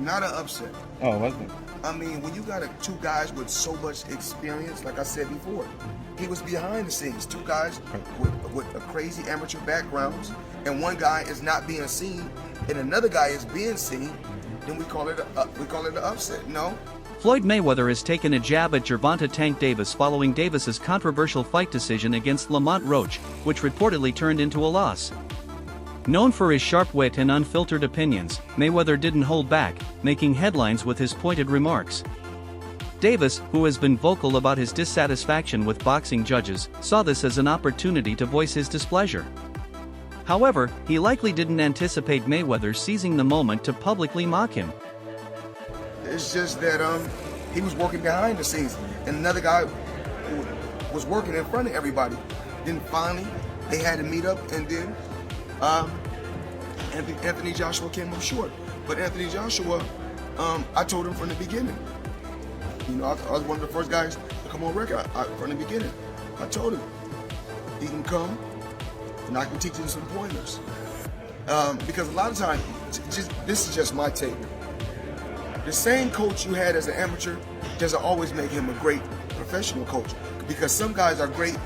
Not an upset. Oh, wasn't it? I mean, when you got two guys with so much experience, like I said before, he was behind the scenes. Two guys with a crazy amateur backgrounds, and one guy is not being seen, and another guy is being seen. Then we call it an upset. No. Floyd Mayweather has taken a jab at Gervonta "Tank" Davis following Davis's controversial fight decision against Lamont Roach, which reportedly turned into a loss. Known for his sharp wit and unfiltered opinions, Mayweather didn't hold back, making headlines with his pointed remarks. Davis, who has been vocal about his dissatisfaction with boxing judges, saw this as an opportunity to voice his displeasure. However, he likely didn't anticipate Mayweather seizing the moment to publicly mock him. It's just that he was working behind the scenes, and another guy was working in front of everybody. Then finally, they had to meet up, and then Anthony Joshua came up short. But Anthony Joshua, I told him from the beginning. You know, I was one of the first guys to come on record from the beginning. I told him he can come, and I can teach him some pointers. Because a lot of times, this is just my take. The same coach you had as an amateur doesn't always make him a great professional coach, because some guys are great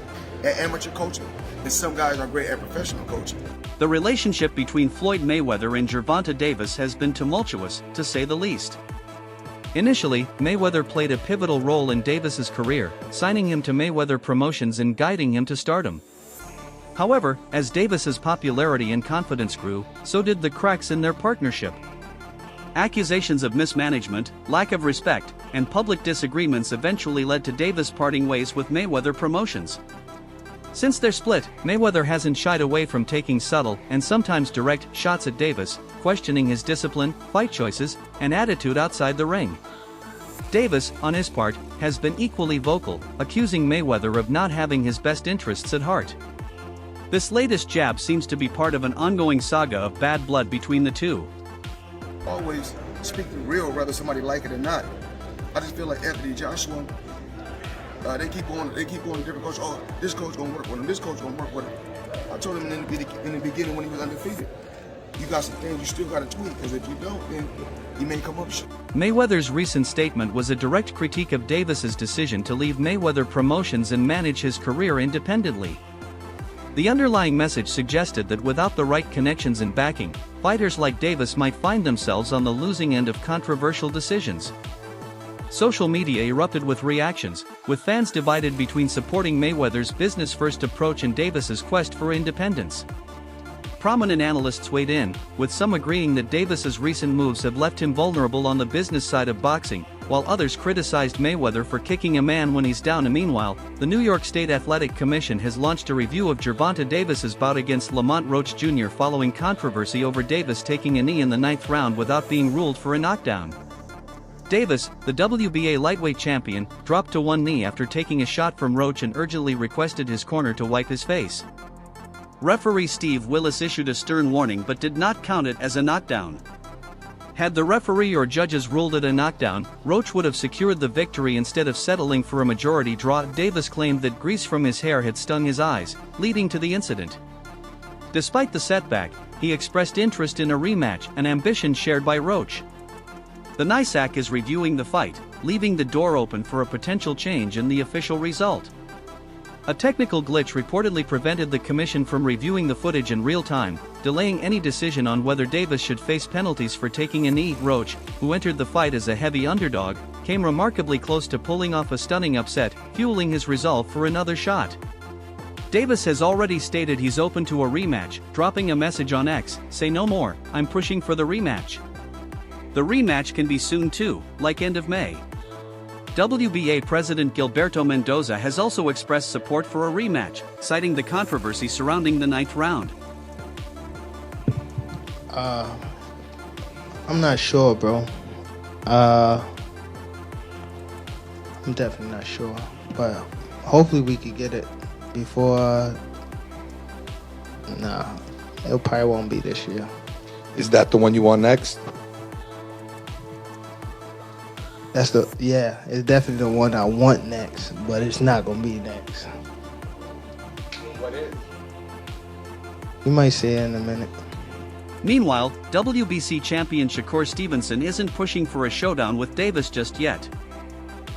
at amateur coaching and some guys are great at professional coaching. The relationship between Floyd Mayweather and Gervonta Davis has been tumultuous, to say the least. Initially, Mayweather played a pivotal role in Davis's career, signing him to Mayweather Promotions and guiding him to stardom. However, as Davis's popularity and confidence grew, so did the cracks in their partnership. Accusations of mismanagement, lack of respect, and public disagreements eventually led to Davis parting ways with Mayweather Promotions. Since their split, Mayweather hasn't shied away from taking subtle and sometimes direct shots at Davis, questioning his discipline, fight choices, and attitude outside the ring. Davis, on his part, has been equally vocal, accusing Mayweather of not having his best interests at heart. This latest jab seems to be part of an ongoing saga of bad blood between the two. Always speak the real, whether somebody like it or not. I just feel like Anthony Joshua, they keep on different coaches. Oh, this coach gonna work with him. This coach gonna work with him. I told him in the beginning when he was undefeated, you got some things you still got to tweak, because if you don't, then he may come up short. Mayweather's recent statement was a direct critique of Davis's decision to leave Mayweather Promotions and manage his career independently. The underlying message suggested that without the right connections and backing, fighters like Davis might find themselves on the losing end of controversial decisions. Social media erupted with reactions, with fans divided between supporting Mayweather's business-first approach and Davis's quest for independence. Prominent analysts weighed in, with some agreeing that Davis's recent moves have left him vulnerable on the business side of boxing, while others criticized Mayweather for kicking a man when he's down. Meanwhile, the New York State Athletic Commission has launched a review of Gervonta Davis's bout against Lamont Roach Jr. following controversy over Davis taking a knee in the 9th round without being ruled for a knockdown. Davis, the WBA lightweight champion, dropped to one knee after taking a shot from Roach and urgently requested his corner to wipe his face. Referee Steve Willis issued a stern warning but did not count it as a knockdown. Had the referee or judges ruled it a knockdown, Roach would have secured the victory instead of settling for a majority draw. Davis claimed that grease from his hair had stung his eyes, leading to the incident. Despite the setback, he expressed interest in a rematch, an ambition shared by Roach. The NYSAC is reviewing the fight, leaving the door open for a potential change in the official result. A technical glitch reportedly prevented the commission from reviewing the footage in real time, delaying any decision on whether Davis should face penalties for taking a knee. Roach, who entered the fight as a heavy underdog, came remarkably close to pulling off a stunning upset, fueling his resolve for another shot. Davis has already stated he's open to a rematch, dropping a message on X, "Say no more, I'm pushing for the rematch." The rematch can be soon too, like end of May. WBA President Gilberto Mendoza has also expressed support for a rematch, citing the controversy surrounding the 9th round. I'm not sure, bro. I'm definitely not sure, but hopefully we could get it before. Nah, it probably won't be this year. Is that the one you want next? It's definitely the one I want next, but it's not gonna be next. What is? You might see it in a minute. Meanwhile, WBC champion Shakur Stevenson isn't pushing for a showdown with Davis just yet.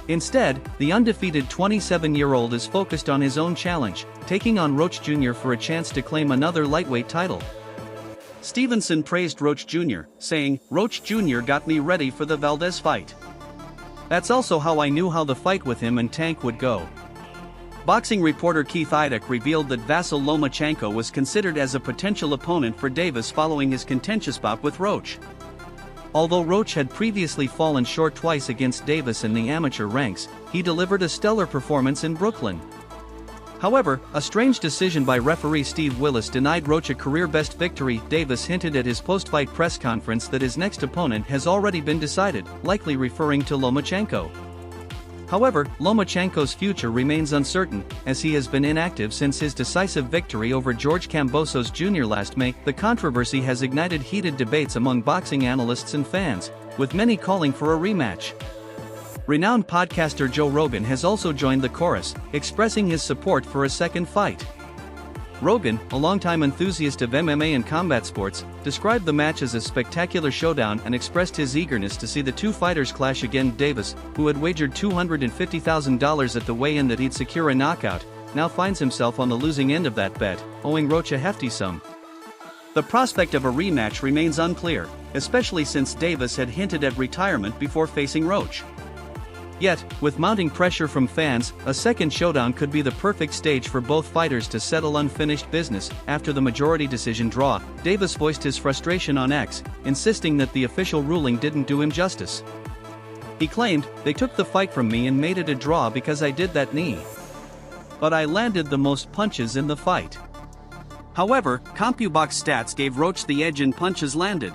Instead, the undefeated 27-year-old is focused on his own challenge, taking on Roach Jr. for a chance to claim another lightweight title. Stevenson praised Roach Jr., saying, "Roach Jr. got me ready for the Valdez fight. That's also how I knew how the fight with him and Tank would go." Boxing reporter Keith Idek revealed that Vasyl Lomachenko was considered as a potential opponent for Davis following his contentious bout with Roach. Although Roach had previously fallen short twice against Davis in the amateur ranks, he delivered a stellar performance in Brooklyn. However, a strange decision by referee Steve Willis denied Roach a career-best victory. Davis hinted at his post-fight press conference that his next opponent has already been decided, likely referring to Lomachenko. However, Lomachenko's future remains uncertain, as he has been inactive since his decisive victory over George Kambosos Jr. last May. The controversy has ignited heated debates among boxing analysts and fans, with many calling for a rematch. Renowned podcaster Joe Rogan has also joined the chorus, expressing his support for a second fight. Rogan, a longtime enthusiast of MMA and combat sports, described the match as a spectacular showdown and expressed his eagerness to see the two fighters clash again. Davis, who had wagered $250,000 at the weigh-in that he'd secure a knockout, now finds himself on the losing end of that bet, owing Roach a hefty sum. The prospect of a rematch remains unclear, especially since Davis had hinted at retirement before facing Roach. Yet, with mounting pressure from fans, a second showdown could be the perfect stage for both fighters to settle unfinished business. After the majority decision draw, Davis voiced his frustration on X, insisting that the official ruling didn't do him justice. He claimed, "They took the fight from me and made it a draw because I did that knee. But I landed the most punches in the fight." However, CompuBox stats gave Roach the edge in punches landed.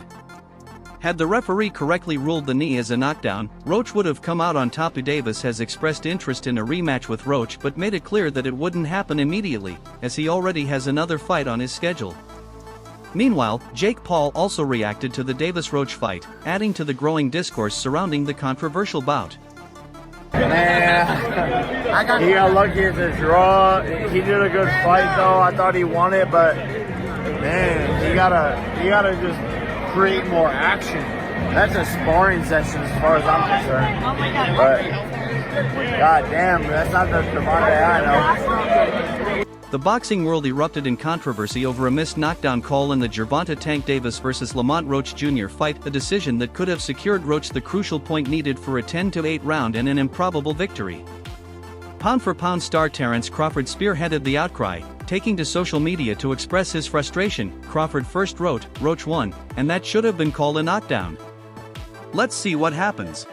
Had the referee correctly ruled the knee as a knockdown, Roach would have come out on top. Davis has expressed interest in a rematch with Roach but made it clear that it wouldn't happen immediately, as he already has another fight on his schedule. Meanwhile, Jake Paul also reacted to the Davis-Roach fight, adding to the growing discourse surrounding the controversial bout. Man, he got lucky at the draw. He did a good fight though. I thought he won it, but man, you gotta just create more action. That's a sparring session as far as I'm concerned. But god damn, that's not the Gervonta I know. The boxing world erupted in controversy over a missed knockdown call in the Gervonta "Tank" Davis vs. Lamont Roach Jr. fight, a decision that could have secured Roach the crucial point needed for a 10-8 round and an improbable victory. Pound-for-pound star Terence Crawford spearheaded the outcry, taking to social media to express his frustration. Crawford first wrote, "Roach won, and that should have been called a knockdown. Let's see what happens."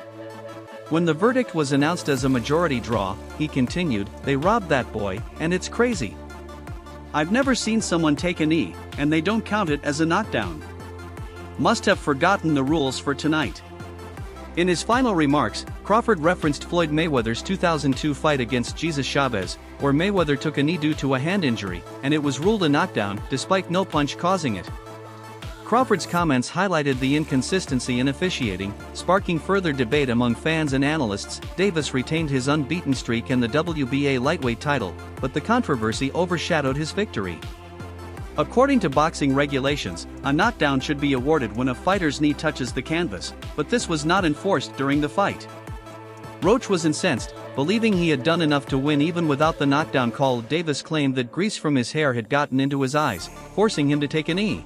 When the verdict was announced as a majority draw, he continued, "They robbed that boy, and it's crazy. I've never seen someone take a knee, and they don't count it as a knockdown. Must have forgotten the rules for tonight." In his final remarks, Crawford referenced Floyd Mayweather's 2002 fight against Jesus Chavez, where Mayweather took a knee due to a hand injury, and it was ruled a knockdown, despite no punch causing it. Crawford's comments highlighted the inconsistency in officiating, sparking further debate among fans and analysts. Davis retained his unbeaten streak and the WBA lightweight title, but the controversy overshadowed his victory. According to boxing regulations, a knockdown should be awarded when a fighter's knee touches the canvas, but this was not enforced during the fight. Roach was incensed, believing he had done enough to win even without the knockdown call. Davis claimed that grease from his hair had gotten into his eyes, forcing him to take a knee.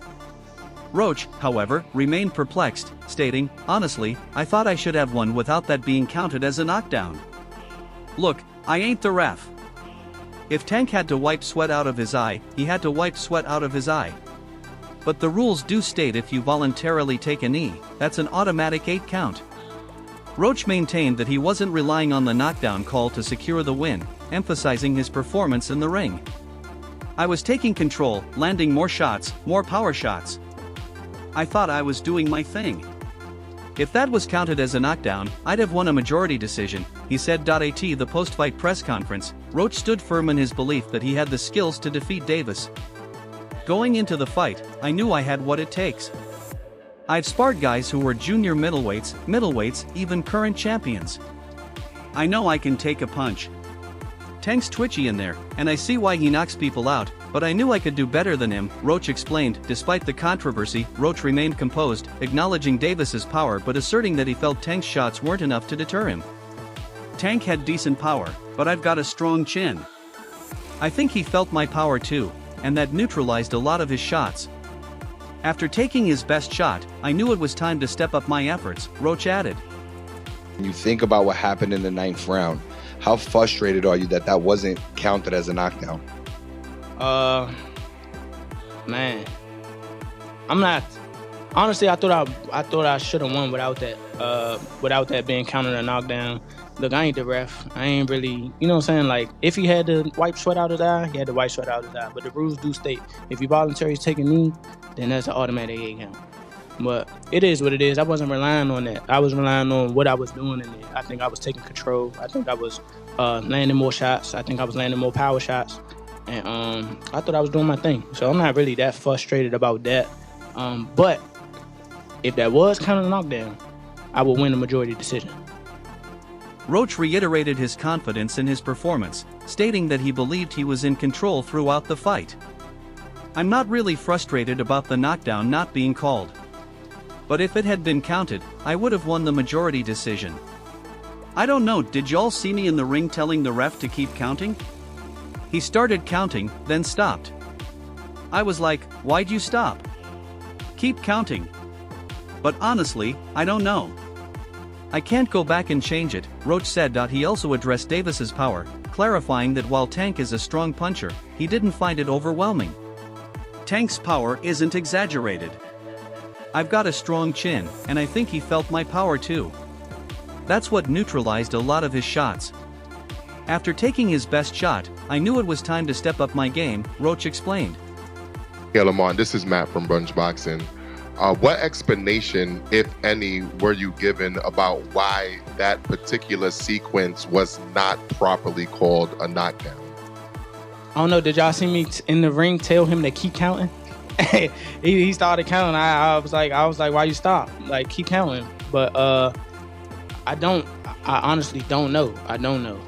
Roach, however, remained perplexed, stating, "Honestly, I thought I should have won without that being counted as a knockdown. Look, I ain't the ref. If Tank had to wipe sweat out of his eye, he had to wipe sweat out of his eye. But the rules do state if you voluntarily take a knee, that's an automatic 8 count." Roach maintained that he wasn't relying on the knockdown call to secure the win, emphasizing his performance in the ring. "I was taking control, landing more shots, more power shots. I thought I was doing my thing. If that was counted as a knockdown, I'd have won a majority decision," he said. At the post-fight press conference, Roach stood firm in his belief that he had the skills to defeat Davis. "Going into the fight, I knew I had what it takes. I've sparred guys who were junior middleweights, even current champions. I know I can take a punch. Tank's twitchy in there, and I see why he knocks people out, but I knew I could do better than him, Roach explained. Despite the controversy, Roach remained composed, acknowledging Davis's power but asserting that he felt Tank's shots weren't enough to deter him. Tank had decent power, but I've got a strong chin. I think he felt my power too, and that neutralized a lot of his shots. After taking his best shot, I knew it was time to step up my efforts, Roach added. When you think about what happened in the 9th round, how frustrated are you that that wasn't counted as a knockdown? Man, I'm not. Honestly, I thought I should have won without that being counted a knockdown. Look, I ain't the ref. I ain't really, you know what I'm saying? Like, if he had to wipe sweat out his eye, he had to wipe sweat out his eye. But the rules do state, if you voluntarily take a knee, then that's an automatic 8 count. But it is what it is. I wasn't relying on that. I was relying on what I was doing in it. I think I was taking control. I think I was landing more shots. I think I was landing more power shots. And I thought I was doing my thing. So I'm not really that frustrated about that. But if that was kind of a knockdown, I would win the majority decision. Roach reiterated his confidence in his performance, stating that he believed he was in control throughout the fight. I'm not really frustrated about the knockdown not being called. But if it had been counted, I would have won the majority decision. I don't know, did y'all see me in the ring telling the ref to keep counting? He started counting, then stopped. I was like, why'd you stop? Keep counting. But honestly, I don't know. I can't go back and change it, Roach said. He also addressed Davis's power, clarifying that while Tank is a strong puncher, he didn't find it overwhelming. Tank's power isn't exaggerated. I've got a strong chin, and I think he felt my power too. That's what neutralized a lot of his shots. After taking his best shot, I knew it was time to step up my game, Roach explained. Yeah, Lamont, this is Matt from Brunch Boxing. What explanation, if any, were you given about why that particular sequence was not properly called a knockdown? I don't know, did y'all see me in the ring tell him to keep counting? he started counting. I was like, why you stop? Like, keep counting. But I honestly don't know. I don't know.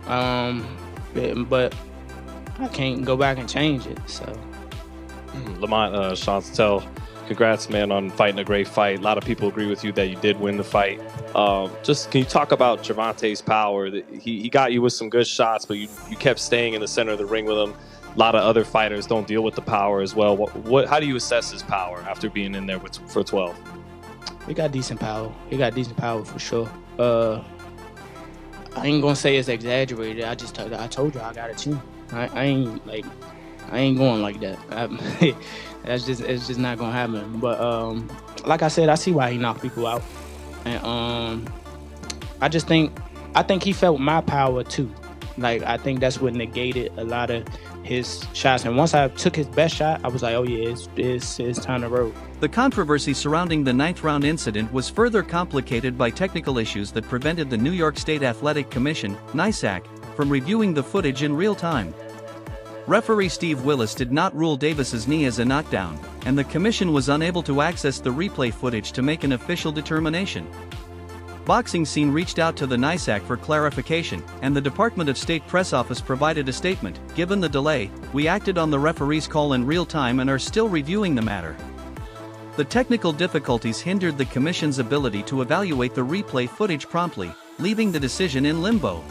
But I can't go back and change it, so. Lamont, Chantel, congrats, man, on fighting a great fight. A lot of people agree with you that you did win the fight. Just can you talk about Gervonta's power? He got you with some good shots, but you kept staying in the center of the ring with him. A lot of other fighters don't deal with the power as well. How do you assess his power after being in there for 12? He got decent power. He got decent power for sure. I ain't gonna say it's exaggerated. I told you I got a chin. I ain't going like that. It's just not gonna happen. But like I said, I see why he knocked people out, and I think he felt my power too. Like, I think that's what negated a lot of his shots. And once I took his best shot, I was like, oh yeah, it's time to roll. The controversy surrounding the 9th round incident was further complicated by technical issues that prevented the New York State Athletic Commission, NYSAC, from reviewing the footage in real time. Referee Steve Willis did not rule Davis's knee as a knockdown, and the commission was unable to access the replay footage to make an official determination. Boxing Scene reached out to the NYSAC for clarification, and the Department of State press office provided a statement. Given the delay, we acted on the referee's call in real time and are still reviewing the matter. The technical difficulties hindered the commission's ability to evaluate the replay footage promptly, leaving the decision in limbo.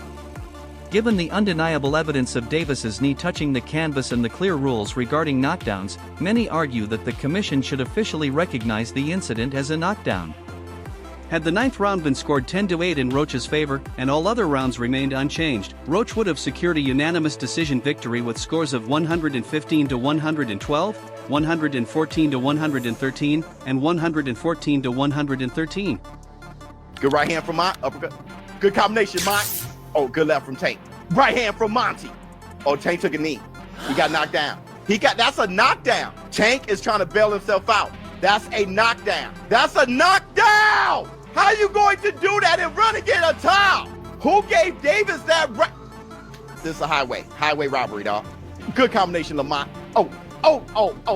Given the undeniable evidence of Davis's knee touching the canvas and the clear rules regarding knockdowns, many argue that the commission should officially recognize the incident as a knockdown. Had the 9th round been scored 10-8 in Roach's favor, and all other rounds remained unchanged, Roach would have secured a unanimous decision victory with scores of 115-112, 114-113, and 114-113. Good right hand from Mont, uppercut. Good combination, Mont. Oh, good left from Tank. Right hand from Monty. Oh, Tank took a knee. He got knocked down. That's a knockdown. Tank is trying to bail himself out. That's a knockdown. That's a knockdown! How are you going to do that and run and get a towel? Who gave Davis that right? This is a highway robbery, dog. Good combination, Lamont. Oh,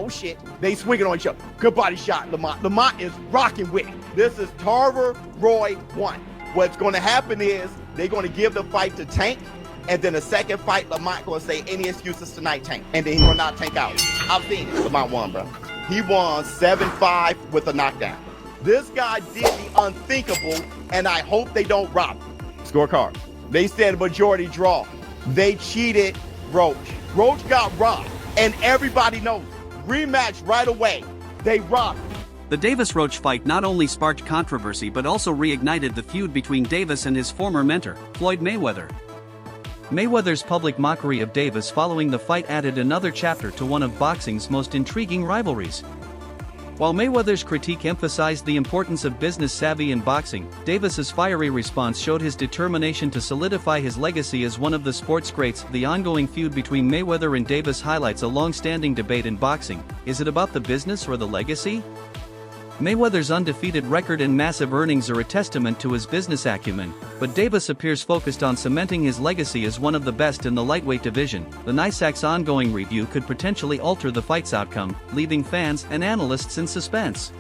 shit. They swinging on each other. Good body shot, Lamont. Lamont is rocking with it. This is Tarver Roy 1. What's going to happen is they're going to give the fight to Tank, And then the second fight, Lamont gonna say any excuses tonight, Tank. And then he will not Tank out. I've seen it. Lamont won, bro. He won 7-5 with a knockdown. This guy did the unthinkable, and I hope they don't rob him. Scorecard. They said majority draw. They cheated Roach. Roach got robbed, and everybody knows it. Rematch right away. They robbed him. The Davis-Roach fight not only sparked controversy but also reignited the feud between Davis and his former mentor, Floyd Mayweather. Mayweather's public mockery of Davis following the fight added another chapter to one of boxing's most intriguing rivalries. While Mayweather's critique emphasized the importance of business savvy in boxing, Davis's fiery response showed his determination to solidify his legacy as one of the sport's greats. The ongoing feud between Mayweather and Davis highlights a long-standing debate in boxing: is it about the business or the legacy? Mayweather's undefeated record and massive earnings are a testament to his business acumen, but Davis appears focused on cementing his legacy as one of the best in the lightweight division. The NYSAC's ongoing review could potentially alter the fight's outcome, leaving fans and analysts in suspense.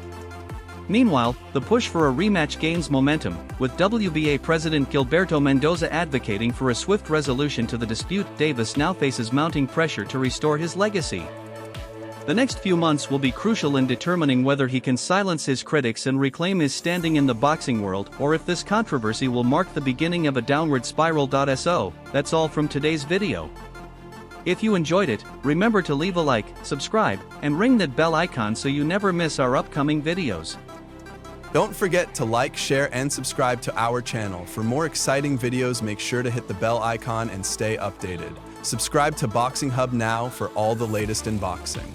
Meanwhile, the push for a rematch gains momentum, with WBA President Gilberto Mendoza advocating for a swift resolution to the dispute. Davis now faces mounting pressure to restore his legacy. The next few months will be crucial in determining whether he can silence his critics and reclaim his standing in the boxing world, or if this controversy will mark the beginning of a downward spiral. So, that's all from today's video. If you enjoyed it, remember to leave a like, subscribe, and ring that bell icon so you never miss our upcoming videos. Don't forget to like, share, and subscribe to our channel. For more exciting videos, make sure to hit the bell icon and stay updated. Subscribe to Boxing Hub now for all the latest in boxing.